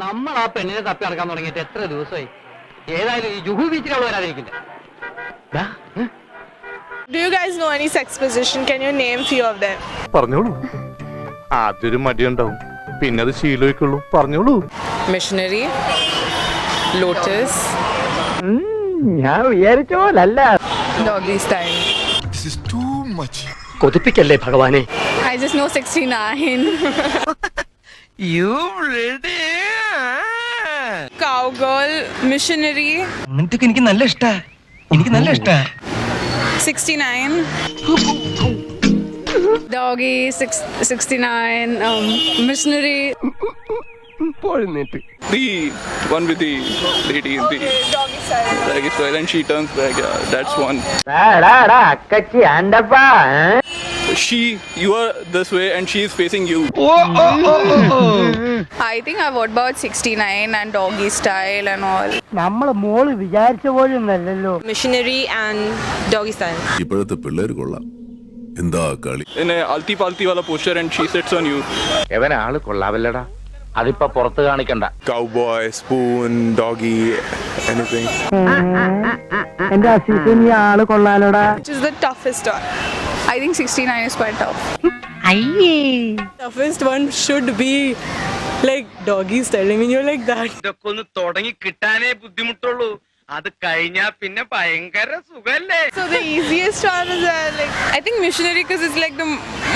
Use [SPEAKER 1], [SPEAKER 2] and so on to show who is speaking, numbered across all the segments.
[SPEAKER 1] നമ്മൾ ആ പെണ്ണിനെ തപ്പി നടക്കാൻ തുടങ്ങിയിട്ട് എത്ര ദിവസമായി? ഏതായാലും ഈ Juhu ബീച്ചിലുള്ള വരാതിരിക്കില്ല.
[SPEAKER 2] Do you guys know any sex position? Can you name few of them?
[SPEAKER 3] പറഞ്ഞോളൂ. ആദ്യൊരു മടിയുണ്ടാവും, പിന്നെ അത് ശീലമായിക്കുള്ളൂ. പറഞ്ഞോളൂ.
[SPEAKER 4] Missionary, lotus,
[SPEAKER 1] ഞാൻ വിചാരിച്ച പോലല്ല.
[SPEAKER 4] doggy style.
[SPEAKER 5] This is too much.
[SPEAKER 1] കൊതിപ്പിക്കല്ലേ ഭഗവാനെ.
[SPEAKER 4] I just know 69.
[SPEAKER 5] You ready?
[SPEAKER 2] Cowgirl, missionary,
[SPEAKER 6] അങ്ങനത്തെ എനിക്ക് നല്ല ഇഷ്ടാ. എനിക്ക് നല്ല ഇഷ്ടാ.
[SPEAKER 2] 69.
[SPEAKER 4] Doggy, 69, missionary.
[SPEAKER 7] The one with the lady in the doggy style and she turns back. Yeah, that's one.
[SPEAKER 1] അക്കച്ചി ആണ്ടപ്പാ.
[SPEAKER 7] You are this way and she is facing you.
[SPEAKER 4] I think I would about 69 and doggy style and all.
[SPEAKER 1] നമ്മള് മോള് വിചാരിച്ച പോലും അല്ലല്ലോ.
[SPEAKER 2] Missionary and doggy style.
[SPEAKER 5] ഇപ്പോഴത്തെ പിള്ളേർ കൊള്ളാം. എന്താ കളി?
[SPEAKER 7] In a alti palti wala posture and she sits on you.
[SPEAKER 3] എവൻ ആള് കൊള്ളാവല്ലടാ.
[SPEAKER 1] അതിപ്പോ പുറത്ത് കാണിക്കണ്ട.
[SPEAKER 8] Cowboy, spoon, doggy, anything.
[SPEAKER 1] എന്റെ അസീസിന് ഈ ആള് കൊള്ളാലോടാ.
[SPEAKER 2] Which is the toughest one?
[SPEAKER 4] I think 69 is quite tough.
[SPEAKER 2] Toughest one should be like doggy style. I mean, you're like that.
[SPEAKER 9] ഇതൊക്കെ ഒന്ന് തുടങ്ങി കിട്ടാനേ ബുദ്ധിമുട്ടുള്ളൂ. അത് കഴിഞ്ഞാ പിന്നെ ഭയങ്കര സുഖല്ലേ?
[SPEAKER 2] So the easiest one is like I think missionary because it's like the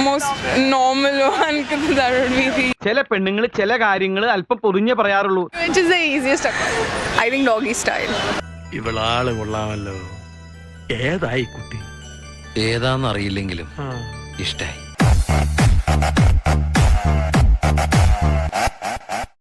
[SPEAKER 2] most normal one because that would be the
[SPEAKER 9] ചില പെണ്ണുങ്ങൾ ചില കാര്യങ്ങൾ അല്പം പൊതിഞ്ഞേ പറയാറുള്ളൂ.
[SPEAKER 2] which is the easiest one.
[SPEAKER 4] I think doggy style.
[SPEAKER 6] ഇവളാള് കൊള്ളാമല്ലോ. ഏതായി കുട്ടി?
[SPEAKER 10] ഏതാന്നറിയില്ലെങ്കിലും ഇഷ്ടായി.